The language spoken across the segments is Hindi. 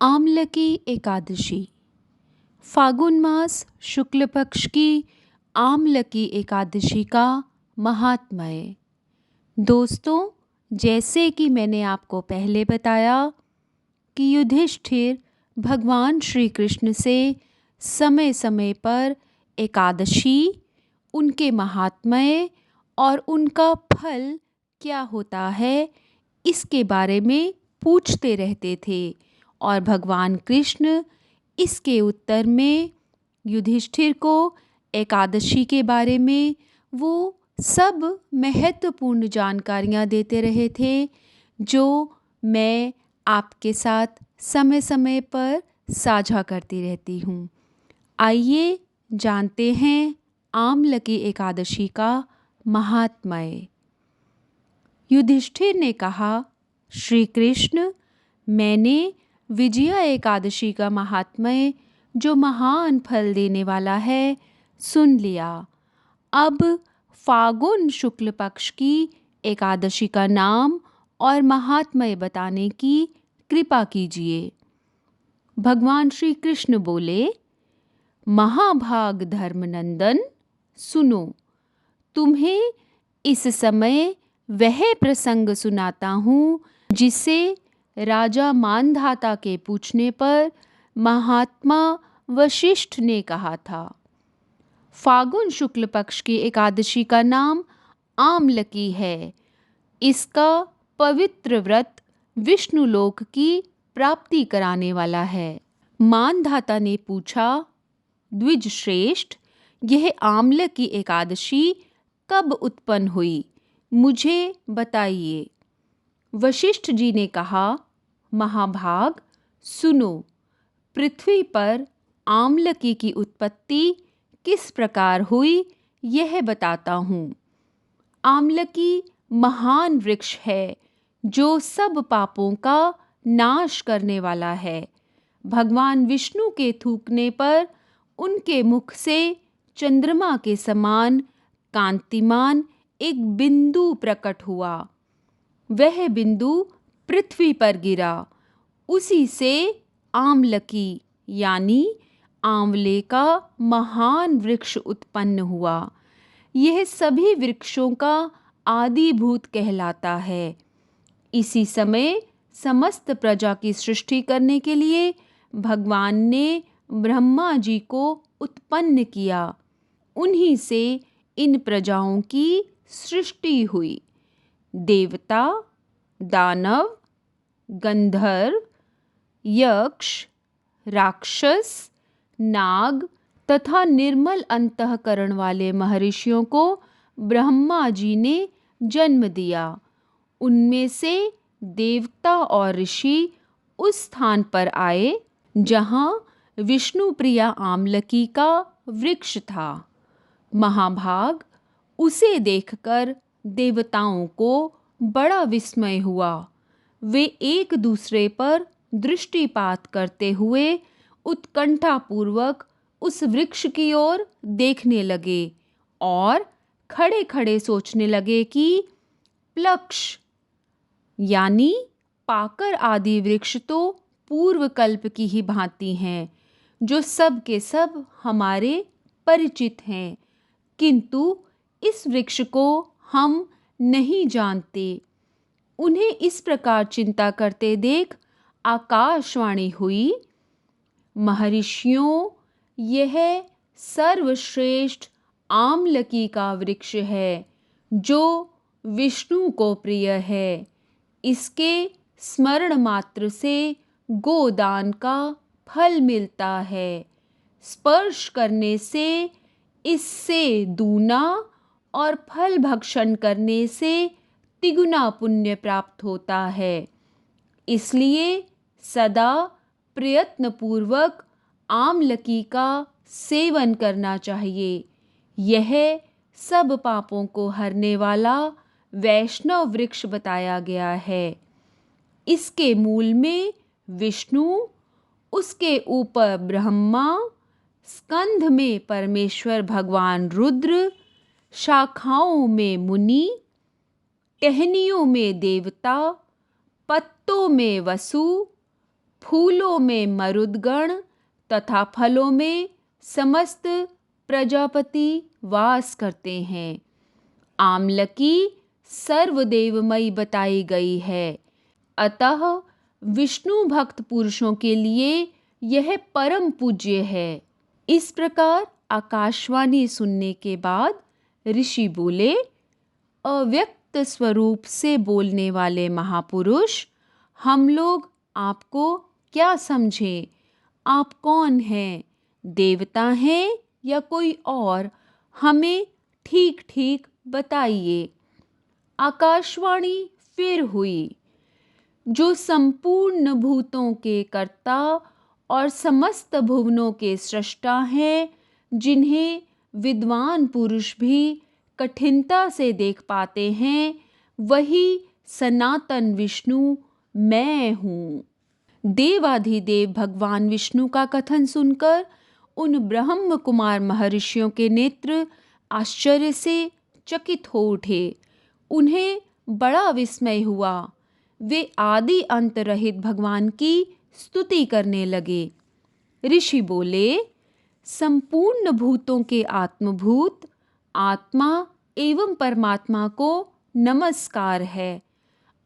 आमलकी एकादशी। फागुन मास शुक्ल पक्ष की आमलकी एकादशी का महात्म्य। दोस्तों, जैसे कि मैंने आपको पहले बताया कि युधिष्ठिर भगवान श्री कृष्ण से समय समय पर एकादशी, उनके महात्म्य और उनका फल क्या होता है, इसके बारे में पूछते रहते थे और भगवान कृष्ण इसके उत्तर में युधिष्ठिर को एकादशी के बारे में वो सब महत्वपूर्ण जानकारियाँ देते रहे थे, जो मैं आपके साथ समय समय पर साझा करती रहती हूँ। आइए जानते हैं आमलकी एकादशी का महात्म्य। युधिष्ठिर ने कहा, श्री कृष्ण, मैंने विजया एकादशी का महात्म्य, जो महान फल देने वाला है, सुन लिया। अब फागुन शुक्ल पक्ष की एकादशी का नाम और महात्म्य बताने की कृपा कीजिए। भगवान श्री कृष्ण बोले, महाभाग धर्मनंदन, सुनो, तुम्हें इस समय वह प्रसंग सुनाता हूँ जिसे राजा मानधाता के पूछने पर महात्मा वशिष्ठ ने कहा था। फागुन शुक्ल पक्ष की एकादशी का नाम आमलकी है। इसका पवित्र व्रत विष्णु लोक की प्राप्ति कराने वाला है। मानधाता ने पूछा, द्विज श्रेष्ठ, यह आमलकी एकादशी कब उत्पन्न हुई, मुझे बताइए। वशिष्ठ जी ने कहा, महाभाग, सुनो, पृथ्वी पर आमलकी की उत्पत्ति किस प्रकार हुई, यह बताता हूँ। आमलकी महान वृक्ष है जो सब पापों का नाश करने वाला है। भगवान विष्णु के थूकने पर उनके मुख से चंद्रमा के समान कांतिमान एक बिंदु प्रकट हुआ। वह बिंदु पृथ्वी पर गिरा। उसी से आमलकी यानी आंवले का महान वृक्ष उत्पन्न हुआ। यह सभी वृक्षों का आदिभूत कहलाता है। इसी समय समस्त प्रजा की सृष्टि करने के लिए भगवान ने ब्रह्मा जी को उत्पन्न किया। उन्हीं से इन प्रजाओं की सृष्टि हुई। देवता, दानव, गंधर्व, यक्ष, राक्षस, नाग तथा निर्मल अंतःकरण वाले महर्षियों को ब्रह्मा जी ने जन्म दिया। उनमें से देवता और ऋषि उस स्थान पर आए जहाँ विष्णु प्रिया आमलकी का वृक्ष था। महाभाग, उसे देखकर देवताओं को बड़ा विस्मय हुआ। वे एक दूसरे पर दृष्टिपात करते हुए उत्कंठापूर्वक उस वृक्ष की ओर देखने लगे और खड़े खड़े सोचने लगे कि प्लक्ष यानी पाकर आदि वृक्ष तो पूर्व कल्प की ही भांति हैं, जो सब के सब हमारे परिचित हैं, किंतु इस वृक्ष को हम नहीं जानते। उन्हें इस प्रकार चिंता करते देख आकाशवाणी हुई, महर्षियों, यह सर्वश्रेष्ठ आमलकी का वृक्ष है जो विष्णु को प्रिय है। इसके स्मरण मात्र से गोदान का फल मिलता है। स्पर्श करने से इससे दूना और फल भक्षण करने से तिगुना पुण्य प्राप्त होता है। इसलिए सदा प्रयत्नपूर्वक आमलकी का सेवन करना चाहिए। यह सब पापों को हरने वाला वैष्णव वृक्ष बताया गया है। इसके मूल में विष्णु, उसके ऊपर ब्रह्मा, स्कंध में परमेश्वर भगवान रुद्र, शाखाओं में मुनि, टहनियों में देवता, पत्तों में वसु, फूलों में मरुदगण तथा फलों में समस्त प्रजापति वास करते हैं। आमलकी सर्वदेवमयी बताई गई है, अतः विष्णु भक्त पुरुषों के लिए यह परम पूज्य है। इस प्रकार आकाशवाणी सुनने के बाद ऋषि बोले, अव्यक्त स्वरूप से बोलने वाले महापुरुष, हम लोग आपको क्या समझें? आप कौन हैं? देवता हैं या कोई और? हमें ठीक ठीक बताइए। आकाशवाणी फिर हुई, जो संपूर्ण भूतों के कर्ता और समस्त भुवनों के सृष्टा हैं, जिन्हें विद्वान पुरुष भी कठिनता से देख पाते हैं, वही सनातन विष्णु मैं हूँ। देवाधिदेव भगवान विष्णु का कथन सुनकर उन ब्रह्म कुमार महर्षियों के नेत्र आश्चर्य से चकित हो उठे। उन्हें बड़ा विस्मय हुआ। वे आदि अंत रहित भगवान की स्तुति करने लगे। ऋषि बोले, संपूर्ण भूतों के आत्मभूत आत्मा एवं परमात्मा को नमस्कार है।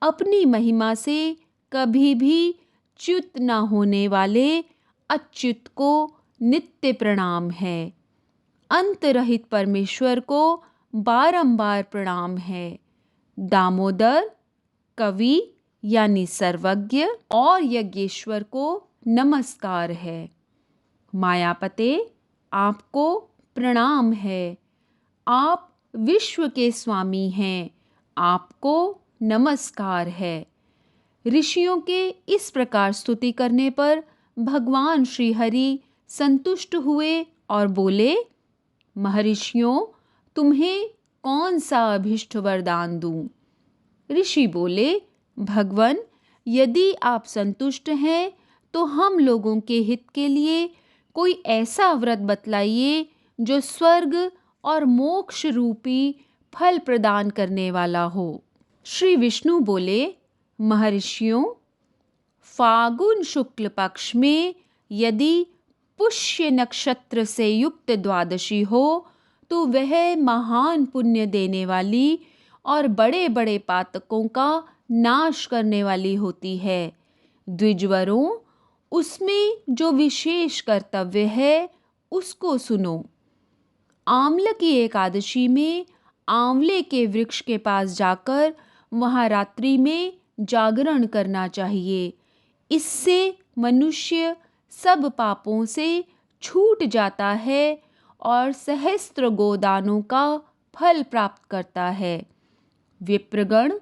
अपनी महिमा से कभी भी च्युत न होने वाले अच्युत को नित्य प्रणाम है। अंत रहित परमेश्वर को बारंबार प्रणाम है। दामोदर, कवि यानी सर्वज्ञ और यज्ञेश्वर को नमस्कार है। मायापते, आपको प्रणाम है। आप विश्व के स्वामी हैं, आपको नमस्कार है। ऋषियों के इस प्रकार स्तुति करने पर भगवान श्री हरि संतुष्ट हुए और बोले, महर्षियों, तुम्हें कौन सा अभिष्ट वरदान दूं? ऋषि बोले, भगवन, यदि आप संतुष्ट हैं तो हम लोगों के हित के लिए कोई ऐसा व्रत बतलाइए जो स्वर्ग और मोक्ष रूपी फल प्रदान करने वाला हो। श्री विष्णु बोले, महर्षियों, फागुन शुक्ल पक्ष में यदि पुष्य नक्षत्र से युक्त द्वादशी हो तो वह महान पुण्य देने वाली और बड़े बड़े पातकों का नाश करने वाली होती है। द्विजवरों, उसमें जो विशेष कर्तव्य है उसको सुनो। आंवल की एकादशी में आंवले के वृक्ष के पास जाकर वहाँ रात्रि में जागरण करना चाहिए। इससे मनुष्य सब पापों से छूट जाता है और सहस्त्र गोदानों का फल प्राप्त करता है। विप्रगण,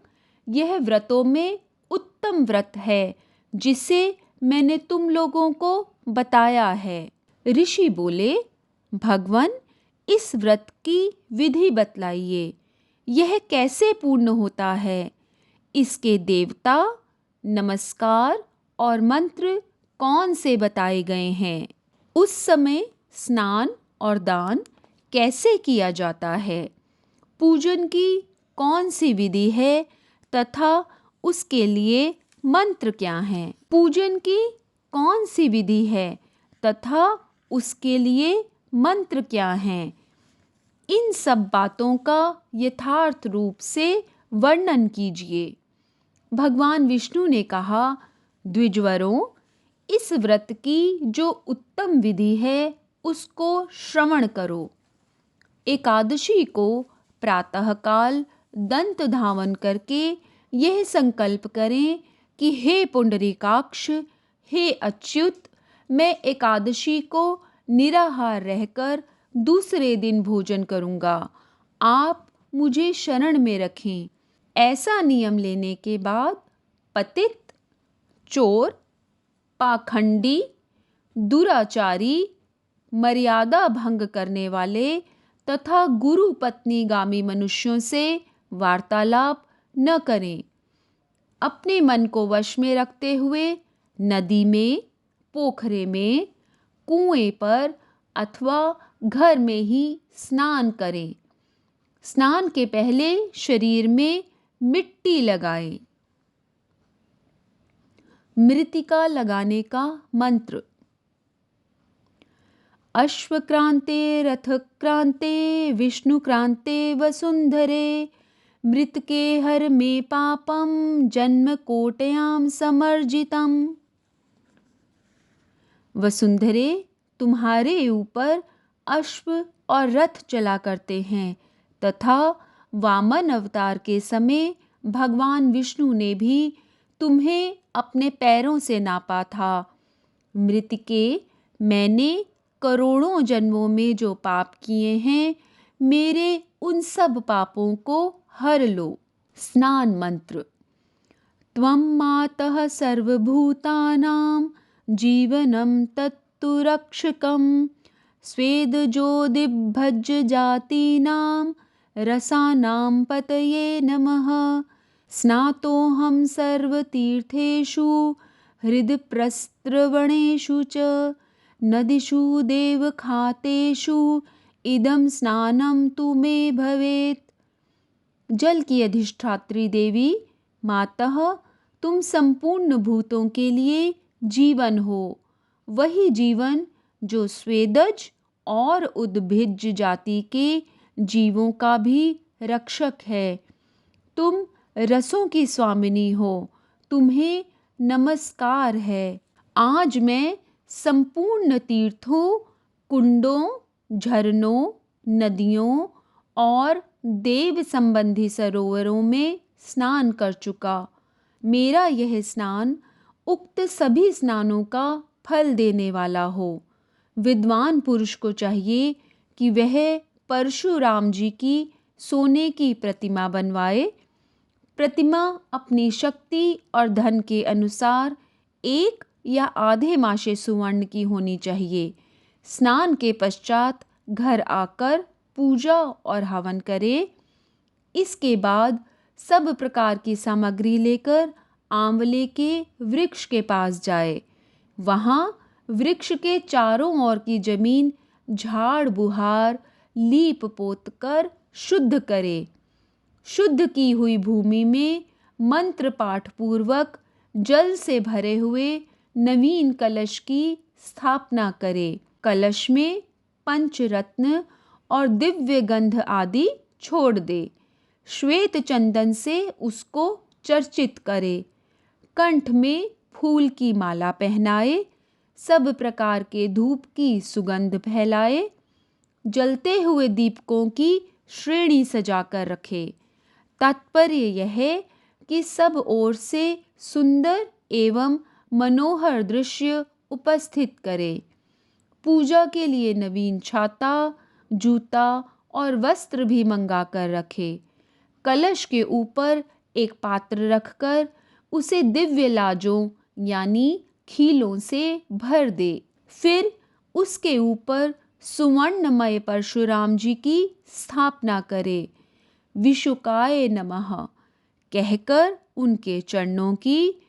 यह व्रतों में उत्तम व्रत है जिसे मैंने तुम लोगों को बताया है। ऋषि बोले, भगवन, इस व्रत की विधि बतलाइए। यह कैसे पूर्ण होता है? इसके देवता, नमस्कार और मंत्र कौन से बताए गए हैं? उस समय स्नान और दान कैसे किया जाता है? पूजन की कौन सी विधि है तथा उसके लिए मंत्र क्या हैं? पूजन की कौन सी विधि है तथा उसके लिए मंत्र क्या हैं? इन सब बातों का यथार्थ रूप से वर्णन कीजिए। भगवान विष्णु ने कहा, द्विजवरों, इस व्रत की जो उत्तम विधि है उसको श्रवण करो। एकादशी को प्रातःकाल दंत धावन करके यह संकल्प करें कि हे पुंडरीकाक्ष, हे अच्युत, मैं एकादशी को निराहार रहकर दूसरे दिन भोजन करूंगा। आप मुझे शरण में रखें। ऐसा नियम लेने के बाद पतित, चोर, पाखंडी, दुराचारी, मर्यादा भंग करने वाले तथा गुरु पत्नीगामी मनुष्यों से वार्तालाप न करें। अपने मन को वश में रखते हुए नदी में, पोखरे में, कुएं पर अथवा घर में ही स्नान करें। स्नान के पहले शरीर में मिट्टी लगाएं। मृतिका लगाने का मंत्र। अश्वक्रांते रथक्रांते विष्णुक्रांते वसुंधरे मृतके हर मे पापम जन्म कोटयाम समर्जितम। वसुंधरे, तुम्हारे ऊपर अश्व और रथ चला करते हैं तथा वामन अवतार के समय भगवान विष्णु ने भी तुम्हें अपने पैरों से नापा था। मृतिके, मैंने करोड़ों जन्मों में जो पाप किए हैं, मेरे उन सब पापों को हर लो। स्नान मंत्र। त्वं मातः सर्वभूतानां जीवनं तत्तु रक्षकं स्वेदजोदिभ्यज जातीनां रसानां पतये नमः। स्नातोऽहं सर्वतीर्थेषु हृदप्रस्रवणेषु च नदीषु देवखातेषु इदं स्नानं तु मे भवेत्। जल की अधिष्ठात्री देवी, मातः, तुम संपूर्ण भूतों के लिए जीवन हो, वही जीवन जो स्वेदज और उद्भिज जाति के जीवों का भी रक्षक है। तुम रसों की स्वामिनी हो, तुम्हें नमस्कार है। आज मैं संपूर्ण तीर्थों, कुंडों, झरनों, नदियों और देव संबंधी सरोवरों में स्नान कर चुका। मेरा यह स्नान उक्त सभी स्नानों का फल देने वाला हो। विद्वान पुरुष को चाहिए कि वह परशुराम जी की सोने की प्रतिमा बनवाए। प्रतिमा अपनी शक्ति और धन के अनुसार 1 या आधे माशे सुवर्ण की होनी चाहिए। स्नान के पश्चात घर आकर पूजा और हवन करे। इसके बाद सब प्रकार की सामग्री लेकर आंवले के वृक्ष के पास जाए। वहाँ वृक्ष के चारों ओर की जमीन झाड़ बुहार लीप पोत कर शुद्ध करे। शुद्ध की हुई भूमि में मंत्र पाठ पूर्वक जल से भरे हुए नवीन कलश की स्थापना करे। कलश में पंचरत्न और दिव्य गंध आदि छोड़ दे। श्वेत चंदन से उसको चर्चित करे। कंठ में फूल की माला पहनाए। सब प्रकार के धूप की सुगंध फैलाए। जलते हुए दीपकों की श्रेणी सजाकर रखे। तात्पर्य यह है कि सब ओर से सुंदर एवं मनोहर दृश्य उपस्थित करे। पूजा के लिए नवीन छाता, जूता और वस्त्र भी मंगा कर रखे। कलश के ऊपर एक पात्र रखकर उसे दिव्य लाजों यानी खीलों से भर दे। फिर उसके ऊपर सुवर्णमय परशुराम जी की स्थापना करे। विशुकाय नमः कहकर उनके चरणों की,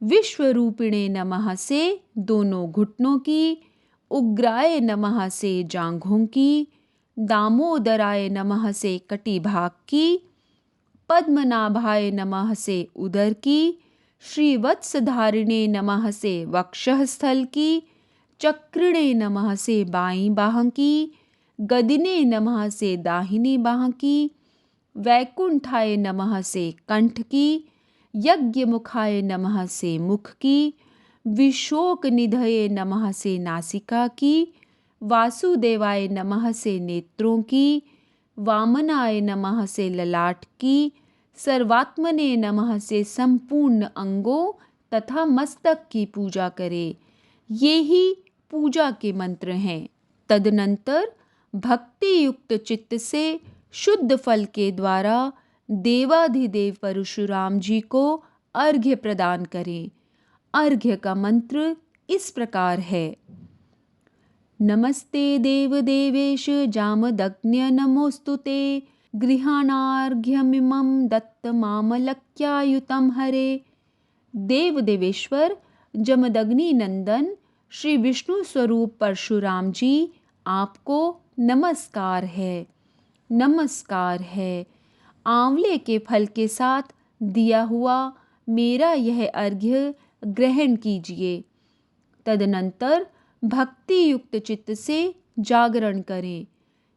विश्वरूपिणे नमः से दोनों घुटनों की, उग्राय नमः से जांघों की, दामोदराय नमः से कटिभाग की, पद्मनाभाय नमः से उदर की, श्रीवत्सधारिणे नमः से वक्षः स्थल की, चक्रिणे नमः से बाईं बाह की, गदिने नमः से दाहिनी बाह की, वैकुंठाय नमः से कंठ की, यज्ञमुखाय नमः से मुख की, विशोक निधये नमः से नासिका की, वासुदेवाय नमः से नेत्रों की, वामनाय नमः से ललाट की, सर्वात्मने नमः से संपूर्ण अंगों तथा मस्तक की पूजा करे। ये ही पूजा के मंत्र हैं। तदनंतर भक्ति युक्त चित्त से शुद्ध फल के द्वारा देवाधिदेव परशुराम जी को अर्घ्य प्रदान करें। अर्घ्य का मंत्र इस प्रकार है। नमस्ते देव देवेश जामदग्न्य नमोस्तुते गृहाणार्घ्यमिमं दत्तमामलक्यायुतं हरे। देव देवेश्वर जमदग्नि नंदन श्री विष्णु स्वरूप परशुराम जी, आपको नमस्कार है, नमस्कार है। आंवले के फल के साथ दिया हुआ मेरा यह अर्घ्य ग्रहण कीजिए। तदनंतर भक्ति युक्त चित्त से जागरण करें।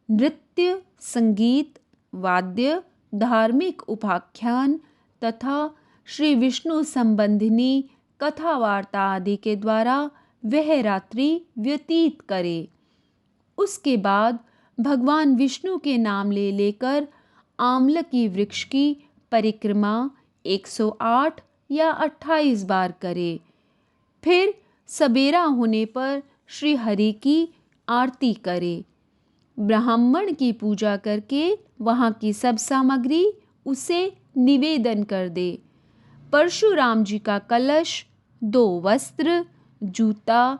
नृत्य, संगीत, वाद्य, धार्मिक उपाख्यान तथा श्री विष्णु संबंधिनी कथा वार्ता आदि के द्वारा वह रात्रि व्यतीत करे। उसके बाद भगवान विष्णु के नाम ले लेकर आमलकी वृक्ष की परिक्रमा 108 या 28 बार करे। फिर सबेरा होने पर श्री हरि की आरती करे। ब्राह्मण की पूजा करके वहाँ की सब सामग्री उसे निवेदन कर दे। परशुराम जी का कलश, 2 वस्त्र, जूता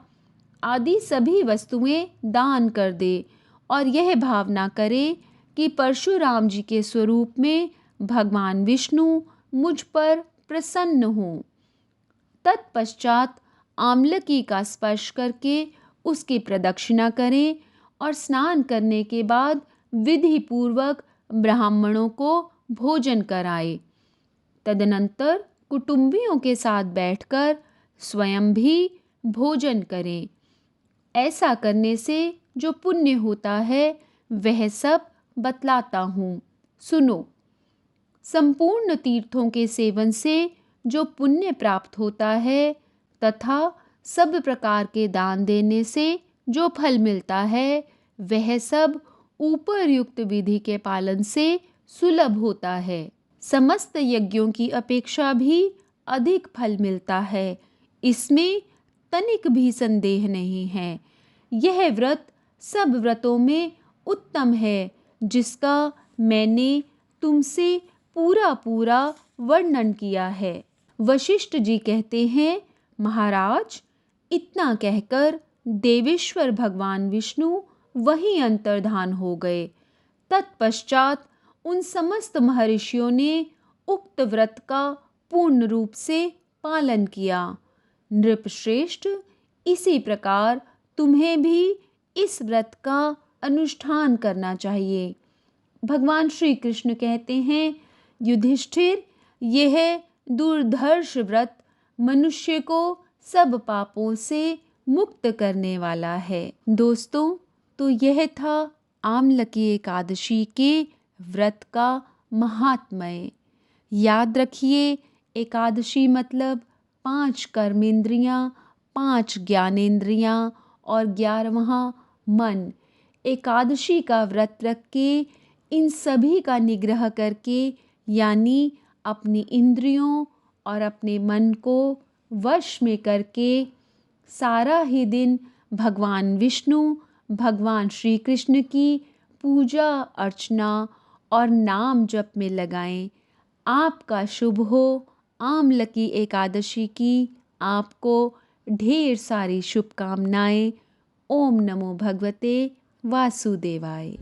आदि सभी वस्तुएं दान कर दे और यह भावना करे कि परशुराम जी के स्वरूप में भगवान विष्णु मुझ पर प्रसन्न हों। तत्पश्चात आमलकी का स्पर्श करके उसकी प्रदक्षिणा करें और स्नान करने के बाद विधि पूर्वक ब्राह्मणों को भोजन कराए। तदनंतर कुटुंबियों के साथ बैठकर स्वयं भी भोजन करें। ऐसा करने से जो पुण्य होता है वह सब बतलाता हूँ, सुनो। संपूर्ण तीर्थों के सेवन से जो पुण्य प्राप्त होता है तथा सब प्रकार के दान देने से जो फल मिलता है वह सब ऊपर युक्त विधि के पालन से सुलभ होता है। समस्त यज्ञों की अपेक्षा भी अधिक फल मिलता है, इसमें तनिक भी संदेह नहीं है। यह व्रत सब व्रतों में उत्तम है, जिसका मैंने तुमसे पूरा पूरा वर्णन किया है। वशिष्ठ जी कहते हैं, महाराज, इतना कहकर देवेश्वर भगवान विष्णु वहीं अंतर्धान हो गए। तत्पश्चात उन समस्त महर्षियों ने उक्त व्रत का पूर्ण रूप से पालन किया। नृपश्रेष्ठ, इसी प्रकार तुम्हें भी इस व्रत का अनुष्ठान करना चाहिए। भगवान श्री कृष्ण कहते हैं, युधिष्ठिर, यह दुर्धर्ष व्रत मनुष्य को सब पापों से मुक्त करने वाला है। दोस्तों, तो यह था आमलकी एकादशी के व्रत का महात्म्य। याद रखिए, एकादशी मतलब 5 कर्मेंद्रियां, 5 ज्ञानेंद्रियां और 11वां मन। एकादशी का व्रत रख के इन सभी का निग्रह करके, यानी अपनी इंद्रियों और अपने मन को वश में करके सारा ही दिन भगवान विष्णु, भगवान श्री कृष्ण की पूजा अर्चना और नाम जप में लगाएं। आपका शुभ हो। आमलकी एकादशी की आपको ढेर सारी शुभकामनाएं। ओम नमो भगवते वासुदेवाय।